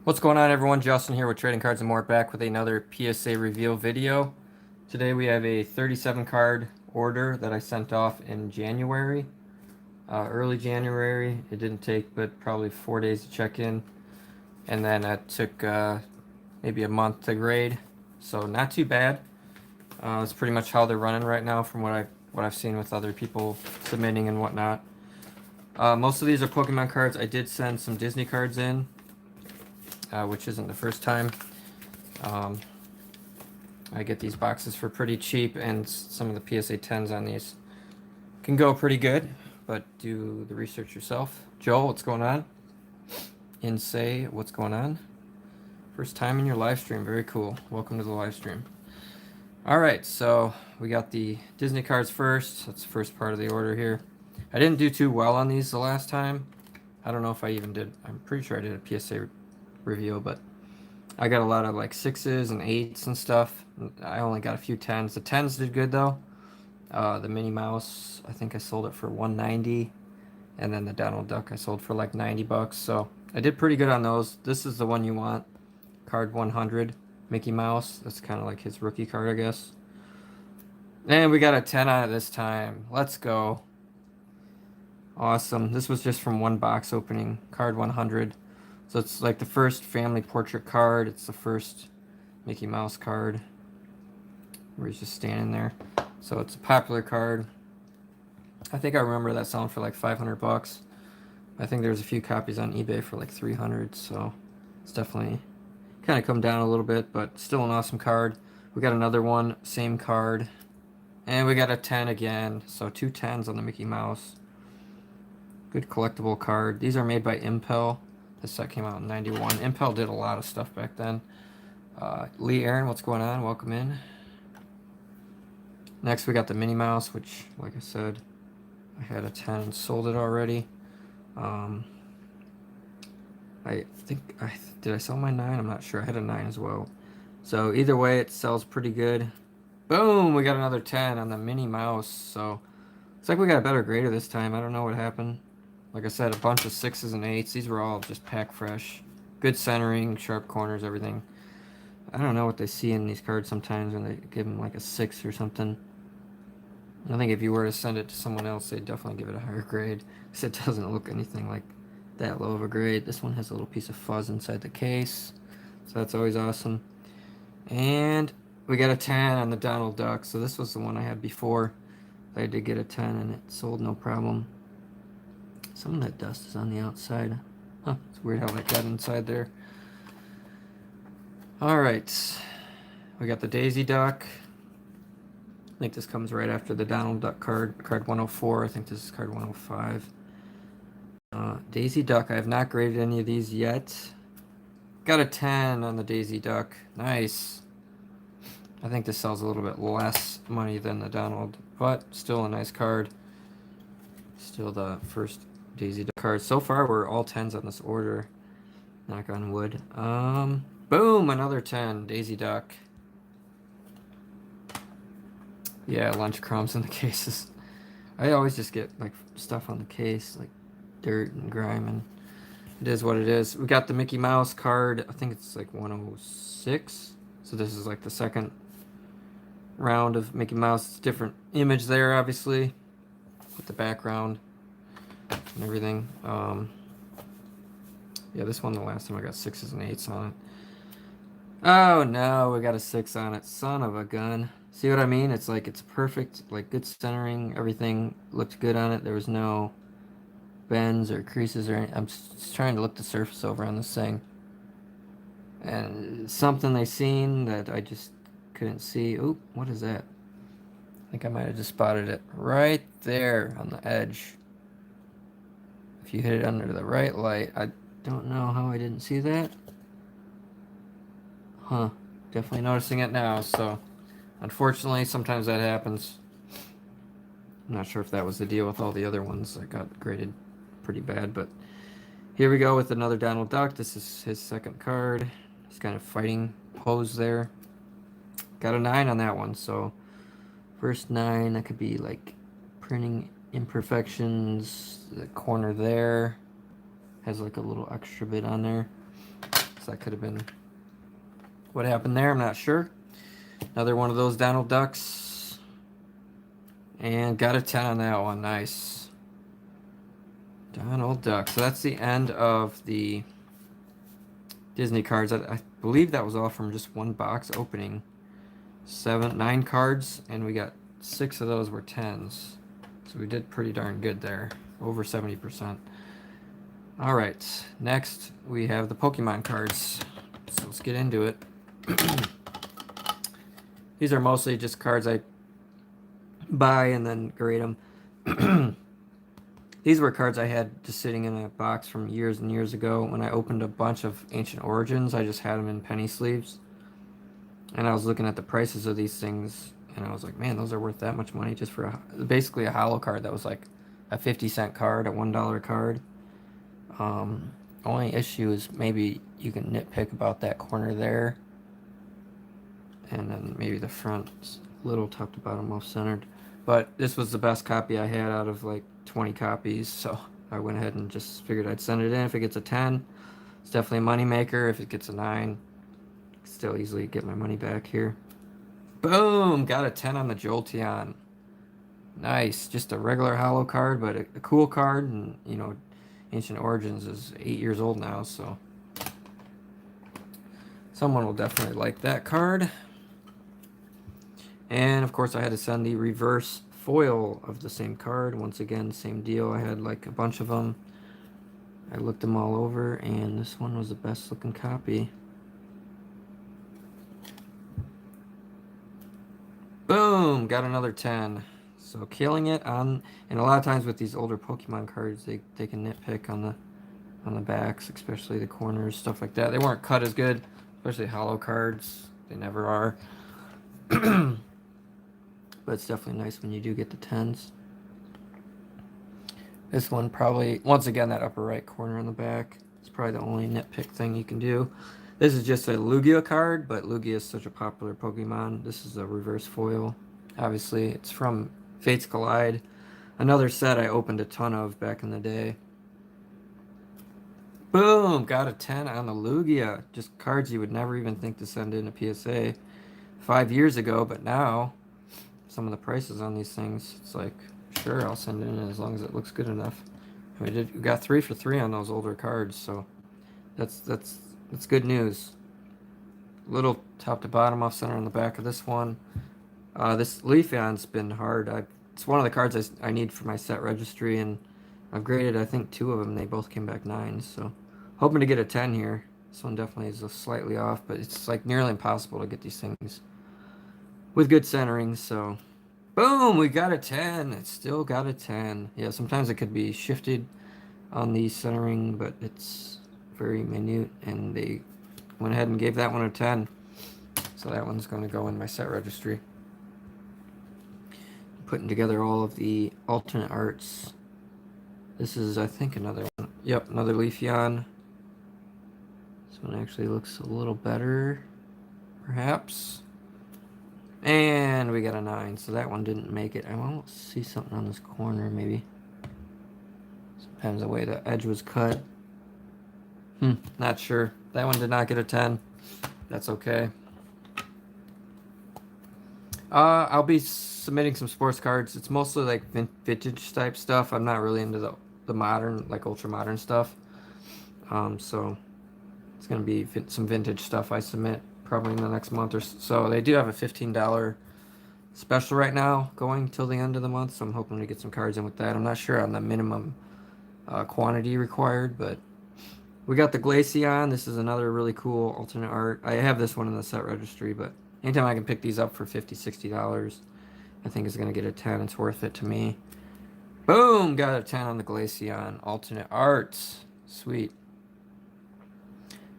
What's going on, everyone? Justin here with Trading Cards and More, back with another PSA reveal video. Today we have a 37 card order that I sent off in January, early January. It didn't take but probably 4 days to check in, and then it took maybe a month to grade, so not too bad. It's pretty much how they're running right now from what I've seen with other people submitting and whatnot. Most of these are Pokemon cards. I did send some Disney cards in, which isn't the first time. I get these boxes for pretty cheap, and some of the PSA 10s on these can go pretty good, but do the research yourself. Joel, what's going on? Insay, what's going on? First time in your live stream. Very cool. Welcome to the live stream. All right, so we got the Disney cards first. That's the first part of the order here. I didn't do too well on these the last time. I don't know if I even did. I'm pretty sure I did a PSA review, but I got a lot of like 6s and 8s and stuff. I only got a few 10s. The 10s did good though. The Minnie Mouse, I think I sold it for $190, and then the Donald Duck I sold for like $90. So I did pretty good on those. This is the one you want, card 100, Mickey Mouse. That's kind of like his rookie card, I guess. And we got a 10 on it this time. Let's go. Awesome. This was just from one box opening, card 100. So it's like the first family portrait card. It's the first Mickey Mouse card where he's just standing there. So it's a popular card. I think I remember that selling for like $500. I think there's a few copies on eBay for like 300. So it's definitely kind of come down a little bit, but still an awesome card. We got another one, same card. And we got a 10 again. So two 10s on the Mickey Mouse. Good collectible card. These are made by Impel. This set came out in 91. Impel did a lot of stuff back then. Lee Aaron, what's going on? Welcome in. Next, we got the Minnie Mouse, which, like I said, I had a 10 and sold it already. I think did I sell my 9? I'm not sure. I had a 9 as well. So either way, it sells pretty good. Boom! We got another 10 on the Minnie Mouse. So it's like we got a better grader this time. I don't know what happened. Like I said, a bunch of 6s and 8s. These were all just pack fresh. Good centering, sharp corners, everything. I don't know what they see in these cards sometimes when they give them like a 6 or something. I think if you were to send it to someone else, they'd definitely give it a higher grade, because it doesn't look anything like that low of a grade. This one has a little piece of fuzz inside the case, so that's always awesome. And we got a 10 on the Donald Duck. So this was the one I had before. I did get a 10 and it sold no problem. Some of that dust is on the outside. Huh, it's weird how that got inside there. Alright, we got the Daisy Duck. I think this comes right after the Donald Duck card, card 104. I think this is card 105. Daisy Duck, I have not graded any of these yet. Got a 10 on the Daisy Duck. Nice. I think this sells a little bit less money than the Donald, but still a nice card. Still the first Daisy Duck card. So far, we're all 10s on this order. Knock on wood. Boom! Another 10. Daisy Duck. Yeah, lunch crumbs in the cases. I always just get like stuff on the case, like dirt and grime, and it is what it is. We got the Mickey Mouse card. I think it's like 106. So this is like the second round of Mickey Mouse. It's a different image there, obviously, with the background and everything. Yeah, this one, the last time I got 6s and 8s on it. Oh no, we got a 6 on it. Son of a gun. See what I mean? It's like it's perfect, like good centering. Everything looked good on it. There was no bends or creases or anything. I'm just trying to look the surface over on this thing. And something they seen that I just couldn't see. Oop, what is that? I think I might have just spotted it right there on the edge. If you hit it under the right light, I don't know how I didn't see that. Huh, definitely noticing it now, so unfortunately sometimes that happens. I'm not sure if that was the deal with all the other ones that got graded pretty bad, but here we go with another Donald Duck. This is his second card. He's kind of fighting pose there. Got a 9 on that one, so first 9, that could be like printing imperfections. The corner there has like a little extra bit on there. That could have been what happened there. I'm not sure. Another one of those Donald Ducks. And got a 10 on that one. Nice. Donald Duck. So that's the end of the Disney cards. I believe that was all from just one box opening. 9 cards, and we got 6 of those were 10s. So we did pretty darn good there. Over 70%. Alright, next we have the Pokemon cards. So let's get into it. These are mostly just cards I buy and then grade them. These were cards I had just sitting in a box from years and years ago. When I opened a bunch of Ancient Origins, I just had them in penny sleeves. And I was looking at the prices of these things, and I was like, man, those are worth that much money just for basically a holo card that was like a 50-cent card, a $1 card. Only issue is maybe you can nitpick about that corner there. And then maybe the front's a little top to bottom off-centered. But this was the best copy I had out of like 20 copies, so I went ahead and just figured I'd send it in. If it gets a 10, it's definitely a money maker. If it gets a 9, still easily get my money back here. Boom! Got a 10 on the Jolteon. Nice. Just a regular holo card, but a cool card. And, you know, Ancient Origins is 8 years old now, so someone will definitely like that card. And, of course, I had to send the reverse foil of the same card. Once again, same deal. I had, like, a bunch of them. I looked them all over, and this one was the best looking copy. Boom! Got another 10. So killing it on, and a lot of times with these older Pokemon cards, they can nitpick on the backs, especially the corners, stuff like that. They weren't cut as good, especially holo cards. They never are. But it's definitely nice when you do get the 10s. This one probably, once again, that upper right corner on the back. It's probably the only nitpick thing you can do. This is just a Lugia card, but Lugia is such a popular Pokemon. This is a reverse foil. Obviously, it's from Fates Collide. Another set I opened a ton of back in the day. Boom! Got a 10 on the Lugia. Just cards you would never even think to send in a PSA 5 years ago, but now, some of the prices on these things, it's like, sure, I'll send it in as long as it looks good enough. We got 3 for 3 on those older cards, so that's good news. Little top to bottom off center on the back of this one. This Leafeon's been hard. It's one of the cards I need for my set registry, and I've graded, I think, 2 of them. They both came back 9s, so hoping to get a 10 here. This one definitely is slightly off, but it's like nearly impossible to get these things with good centering, so boom, we got a 10. It's still got a 10. Yeah, sometimes it could be shifted on the centering, but it's very minute, and they went ahead and gave that one a 10. So that one's going to go in my set registry. Putting together all of the alternate arts. This is, I think, another one. Yep, another Leafeon. This one actually looks a little better, perhaps. And we got a 9, so that one didn't make it. I want to see something on this corner, maybe. Depends the way the edge was cut. Not sure. That one did not get a 10. That's okay. I'll be submitting some sports cards. It's mostly like vintage type stuff. I'm not really into the modern, like ultra modern stuff. So it's gonna be some vintage stuff I submit probably in the next month or so. They do have a $15 special right now going till the end of the month, so I'm hoping to get some cards in with that. I'm not sure on the minimum quantity required, but we got the Glaceon. This is another really cool alternate art. I have this one in the set registry, but anytime I can pick these up for $50, $60, I think it's going to get a 10. It's worth it to me. Boom! Got a 10 on the Glaceon. Alternate art. Sweet.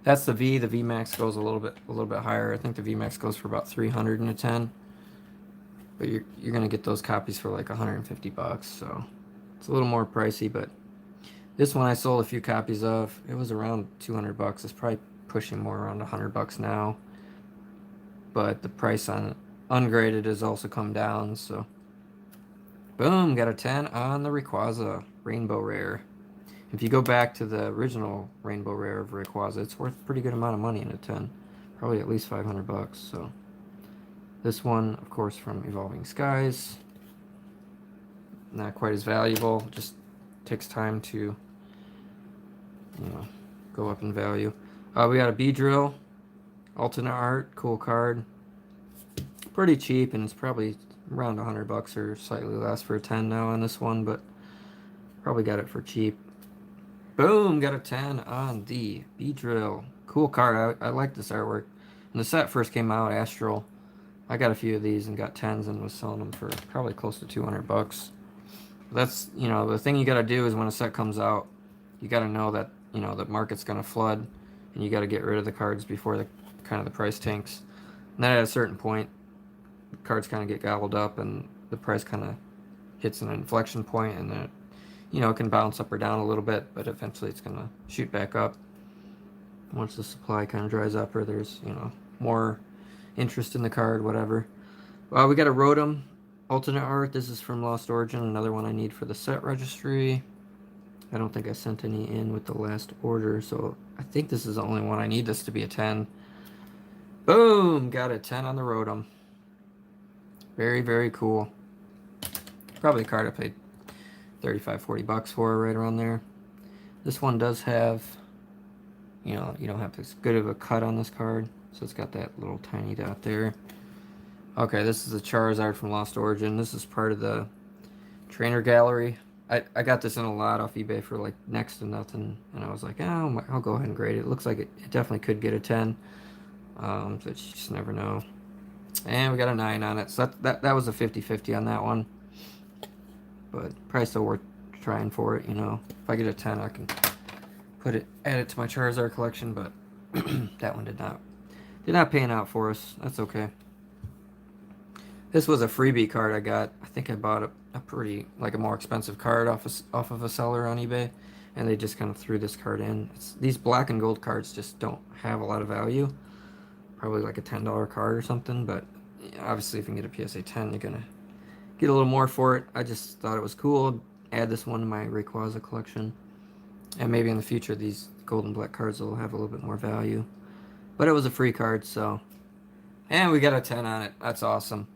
That's the V. The VMAX goes a little bit higher. I think the VMAX goes for about 300 in a 10. But you're going to get those copies for like $150, so it's a little more pricey, but this one I sold a few copies of. It was around $200. It's probably pushing more around $100 now. But the price on ungraded has also come down, so boom, got a 10 on the Rayquaza Rainbow Rare. If you go back to the original Rainbow Rare of Rayquaza, it's worth a pretty good amount of money in a 10. Probably at least 500 bucks, so. This one, of course, from Evolving Skies. Not quite as valuable, just takes time to, you know, go up in value. We got a Beedrill, alternate art, cool card. Pretty cheap, and it's probably around 100 bucks or slightly less for a 10 now on this one, but probably got it for cheap. Boom, got a 10 on the Beedrill. Cool card. I like this artwork. When the set first came out, Astral, I got a few of these and got 10s and was selling them for probably close to 200 bucks. That's, you know, the thing you got to do is when a set comes out, you got to know that, you know, the market's going to flood and you got to get rid of the cards before the kind of the price tanks. And then at a certain point, the cards kind of get gobbled up and the price kind of hits an inflection point, and then, you know, it can bounce up or down a little bit, but eventually it's going to shoot back up once the supply kind of dries up or there's, you know, more interest in the card, whatever. We got a Rotom alternate art. This is from Lost Origin, another one I need for the set registry. I don't think I sent any in with the last order, so I think this is the only one I need this to be a 10. Boom! Got a 10 on the Rotom. Very, very cool. Probably a card I paid 35, 40 bucks for, right around there. This one does have, you know, you don't have as good of a cut on this card, so it's got that little tiny dot there. Okay, this is a Charizard from Lost Origin. This is part of the trainer gallery. I got this in a lot off eBay for like next to nothing, and I was like, oh, I'll go ahead and grade it. It looks like it definitely could get a 10, but you just never know. And we got a 9 on it, so that was a 50-50 on that one, but probably still worth trying for it, you know. If I get a 10, I can add it to my Charizard collection, but that one did not pan out for us. That's okay. This was a freebie card I got. I think I bought a pretty, like a more expensive card off of a seller on eBay, and they just kind of threw this card in. These black and gold cards just don't have a lot of value. Probably like a $10 card or something, but obviously if you can get a PSA 10, you're gonna get a little more for it. I just thought it was cool. Add this one to my Rayquaza collection, and maybe in the future these gold and black cards will have a little bit more value. But it was a free card, so. And we got a 10 on it. That's awesome.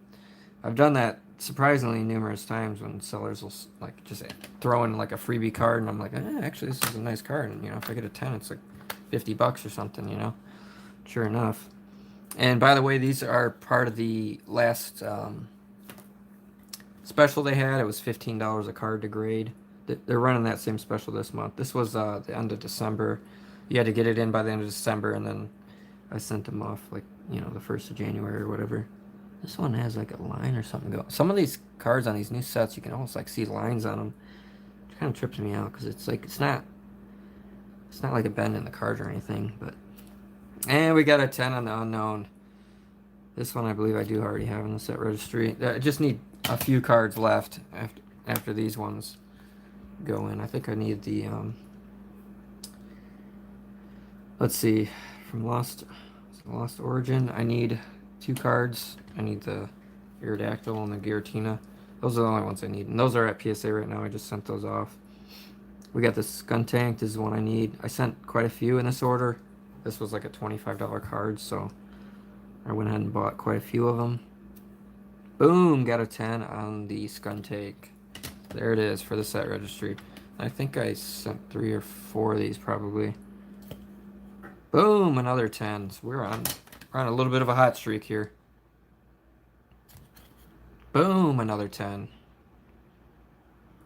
I've done that surprisingly numerous times when sellers will like just throw in like a freebie card, and I'm like, actually this is a nice card, and you know, if I get a 10, it's like 50 bucks or something, you know. Sure enough. And by the way, these are part of the last special they had. It was $15 a card to grade. They're running that same special this month. This was the end of December. You had to get it in by the end of December, and then I sent them off like, you know, the 1st of January or whatever. This one has like a line or something going. Some of these cards on these new sets, you can almost like see lines on them. It kind of trips me out because it's like it's not like a bend in the card or anything. But and we got a 10 on the unknown. This one I believe I do already have in the set registry. I just need a few cards left after these ones go in. I think I need the let's see, from Lost Origin. I need 2 cards. I need the Aerodactyl and the Giratina. Those are the only ones I need. And those are at PSA right now. I just sent those off. We got the Skuntank. This is one I need. I sent quite a few in this order. This was like a $25 card, so I went ahead and bought quite a few of them. Boom! Got a 10 on the Skuntank. There it is for the set registry. I think I sent 3 or 4 of these probably. Boom! Another 10. So we're on a little bit of a hot streak here. Boom, another 10.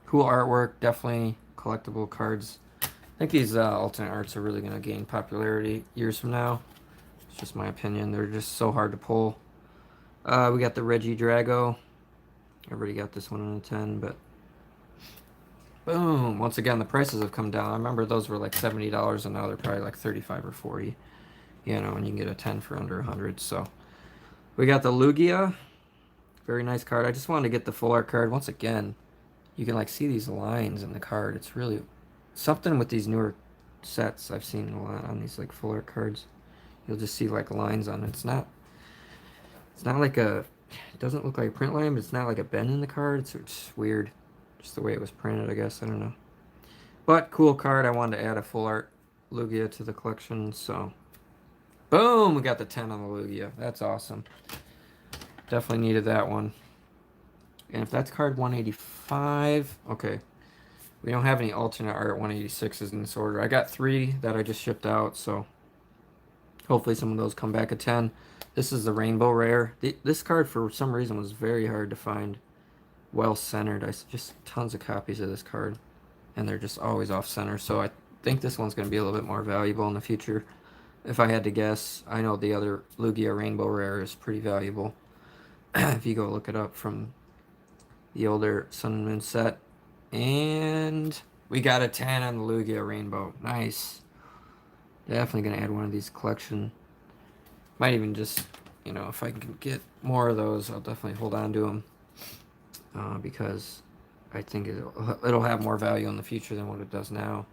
Cool artwork, definitely collectible cards. I think these alternate arts are really going to gain popularity years from now. It's just my opinion. They're just so hard to pull. We got the Reggie Drago. I already got this one in a 10, but boom. Once again, the prices have come down. I remember those were like $70, and now they're probably like 35 or 40. You know, and you can get a 10 for under 100. So we got the Lugia. Very nice card. I just wanted to get the full art card. Once again, you can like see these lines in the card. It's really something with these newer sets I've seen a lot on these like full art cards. You'll just see like lines on it. It's not like it doesn't look like a print line, but it's not like a bend in the card. It's weird. Just the way it was printed, I guess. I don't know. But cool card. I wanted to add a full art Lugia to the collection, so boom, we got the 10 on the Lugia. That's awesome. Definitely needed that one. And if that's card 185, okay. We don't have any alternate art 186s in this order. I got 3 that I just shipped out, so hopefully some of those come back at 10. This is the Rainbow Rare. This card, for some reason, was very hard to find well-centered. Just tons of copies of this card, and they're just always off-center, so I think this one's going to be a little bit more valuable in the future. If I had to guess, I know the other Lugia Rainbow Rare is pretty valuable. If you go look it up from the older Sun and Moon set. And we got a 10 on the Lugia Rainbow. Nice. Definitely going to add one of these collection. Might even just, if I can get more of those, I'll definitely hold on to them. Because I think it'll have more value in the future than what it does now.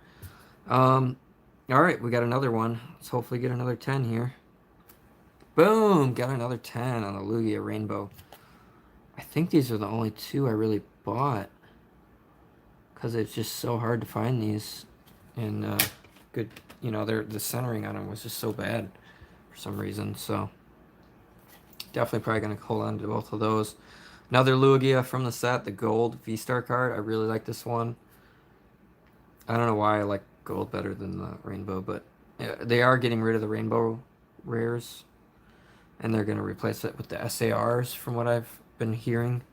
Alright, we got another one. Let's hopefully get another 10 here. Boom! Got another 10 on the Lugia Rainbow. I think these are the only 2 I really bought. Because it's just so hard to find these. And good, the centering on them was just so bad for some reason. So definitely probably going to hold on to both of those. Another Lugia from the set, the gold V-Star card. I really like this one. I don't know why I like gold better than the rainbow, but they are getting rid of the rainbow rares. And they're going to replace it with the SARs from what I've been hearing.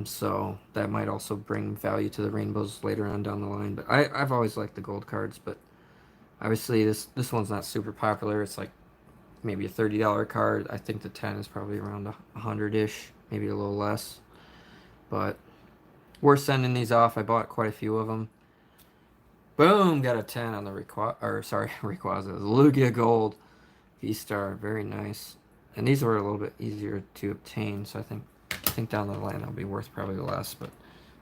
So that might also bring value to the rainbows later on down the line. But I've always liked the gold cards, but obviously this one's not super popular. It's like maybe a $30 card. I think the 10 is probably around 100-ish, maybe a little less. But we're sending these off. I bought quite a few of them. Boom, got a 10 on the Rayquaza, the Lugia Gold V-Star, very nice. And these were a little bit easier to obtain, so I think down the line they'll be worth probably less, but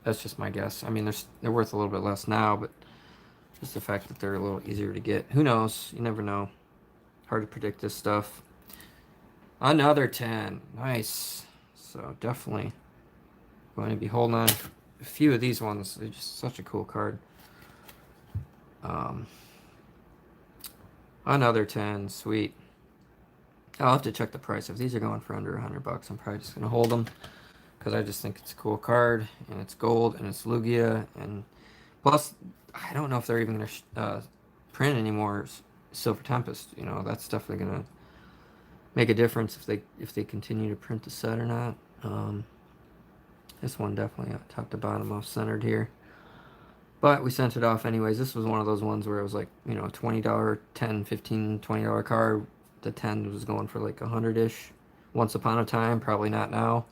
that's just my guess. I mean, they're worth a little bit less now, but just the fact that they're a little easier to get. Who knows? You never know. Hard to predict this stuff. Another 10. Nice. So definitely going to be holding on a few of these ones. They're just such a cool card. Another 10. Sweet. I'll have to check the price. If these are going for under $100, I'm probably just going to hold them. Because I just think it's a cool card. And it's gold. And it's Lugia. And plus, I don't know if they're even going to print anymore Silver Tempest. That's definitely going to make a difference if they continue to print the set or not. This one definitely top to bottom off centered here. But we sent it off anyways. This was one of those ones where it was like, $20, $10, $15, $20 card. The 10 was going for like 100-ish once upon a time. Probably not now.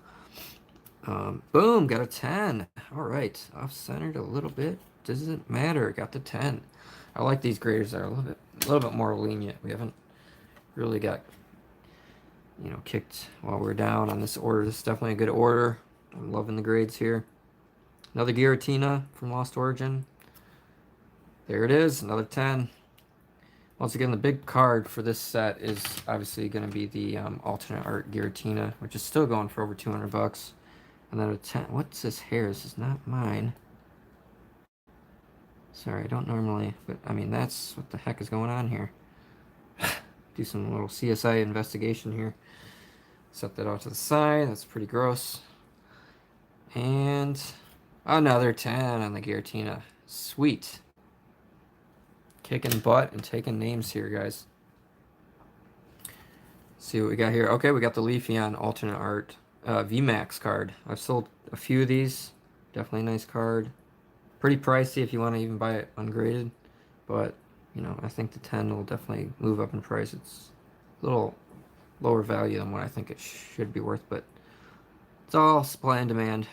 Boom, got a 10. All right, off-centered a little bit. Doesn't matter. Got the 10. I like these graders that are a little bit more lenient. We haven't really got, kicked while we're down on this order. This is definitely a good order. I'm loving the grades here. Another Giratina from Lost Origin. There it is, another 10. Once again, the big card for this set is obviously going to be the alternate art Giratina, which is still going for over $200. And then a 10. What's this hair? This is not mine. Sorry, I don't normally, but I mean, that's what the heck is going on here. Do some little CSI investigation here. Set that off to the side. That's pretty gross. And another 10 on the Giratina. Sweet. Kicking butt and taking names here, guys. See what we got here. Okay, we got the Leafeon alternate art VMAX card. I've sold a few of these. Definitely a nice card. Pretty pricey if you want to even buy it ungraded. But, I think the 10 will definitely move up in price. It's a little lower value than what I think it should be worth, but it's all supply and demand.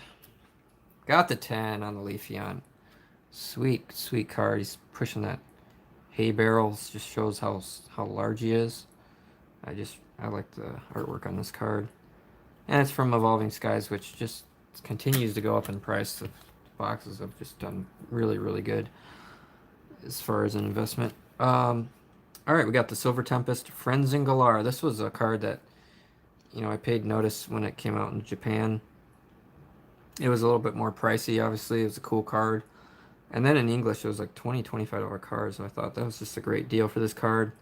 Got the 10 on the Leafeon. Sweet, sweet card. He's pushing that hay barrels. Just shows how large he is. I like the artwork on this card. And it's from Evolving Skies, which just continues to go up in price. The boxes have just done really, really good as far as an investment. Alright, we got the Silver Tempest Frenzen Galar. This was a card that, I paid notice when it came out in Japan. It was a little bit more pricey, obviously. It was a cool card. And then in English, it was like $25 card, so I thought that was just a great deal for this card.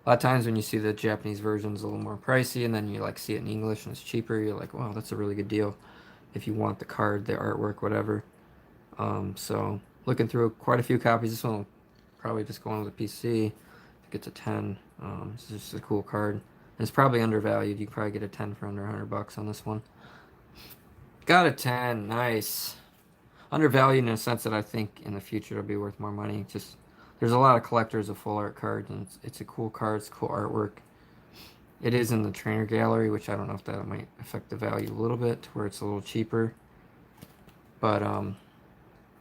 A lot of times when you see the Japanese versions a little more pricey, and then you like see it in English and it's cheaper, you're like, wow, that's a really good deal if you want the card, the artwork, whatever. So looking through quite a few copies. This one will probably just go on with a PC. I think it's a 10. It's just a cool card. And it's probably undervalued. You can probably get a 10 for under $100 on this one. Got a 10. Nice. Undervalued in a sense that I think in the future it'll be worth more money. Just there's a lot of collectors of full art cards, and it's a cool card. It's cool artwork. It is in the trainer gallery, which I don't know if that might affect the value a little bit, to where it's a little cheaper. But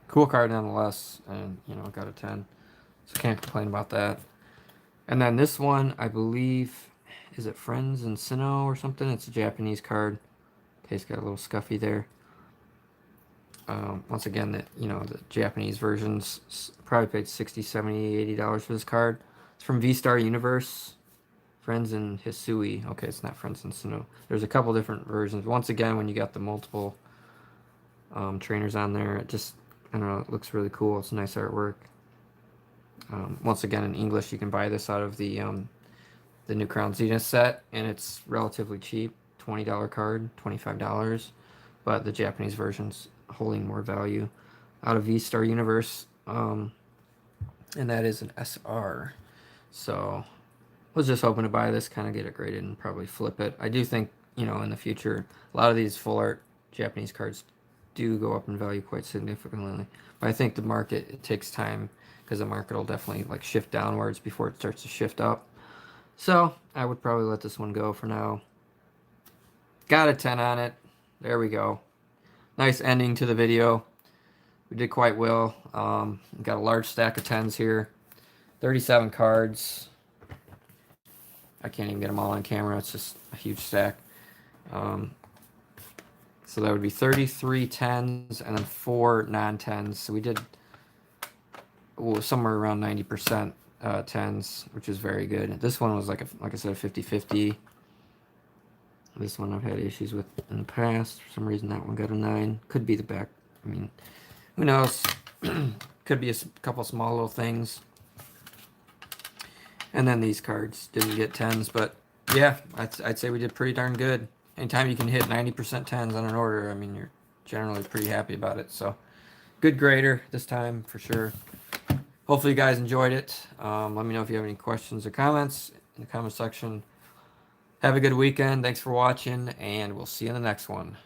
cool card nonetheless, and you know, got a 10, so can't complain about that. And then this one, I believe, is it Friends and Sinnoh or something? It's a Japanese card. Okay, it's got a little scuffy there. Once again, that, you know, the Japanese versions probably paid $60, $70, $80 for this card. It's from V-Star Universe. Friends and Hisui. Okay, it's not Friends and Sinnoh. There's a couple different versions. Once again, when you got the multiple trainers on there, it just, I don't know, it looks really cool. It's nice artwork. Once again, in English, you can buy this out of the New Crown Zenith set, and it's relatively cheap. $20 card, $25. But the Japanese version's holding more value out of V-Star Universe. And that is an SR. So was just hoping to buy this, kind of get it graded, and probably flip it. I do think, you know, in the future, a lot of these full art Japanese cards do go up in value quite significantly. But I think the market, it takes time, because the market will definitely like shift downwards before it starts to shift up. So I would probably let this one go for now. Got a 10 on it. There we go. Nice ending to the video. We did quite well. Got a large stack of 10s here. 37 cards. I can't even get them all on camera. It's just a huge stack. So that would be 33 10s and then 4 non-10s. So we did somewhere around 90% 10s, which is very good. This one was like I said, a 50-50. This one I've had issues with in the past. For some reason, that one got a 9. Could be the back. I mean, who knows? Could be a couple small little things. And then these cards didn't get 10s, but yeah, I'd say we did pretty darn good. Anytime you can hit 90% 10s on an order, I mean, you're generally pretty happy about it. So, good grader this time for sure. Hopefully you guys enjoyed it. Let me know if you have any questions or comments in the comment section. Have a good weekend. Thanks for watching, and we'll see you in the next one.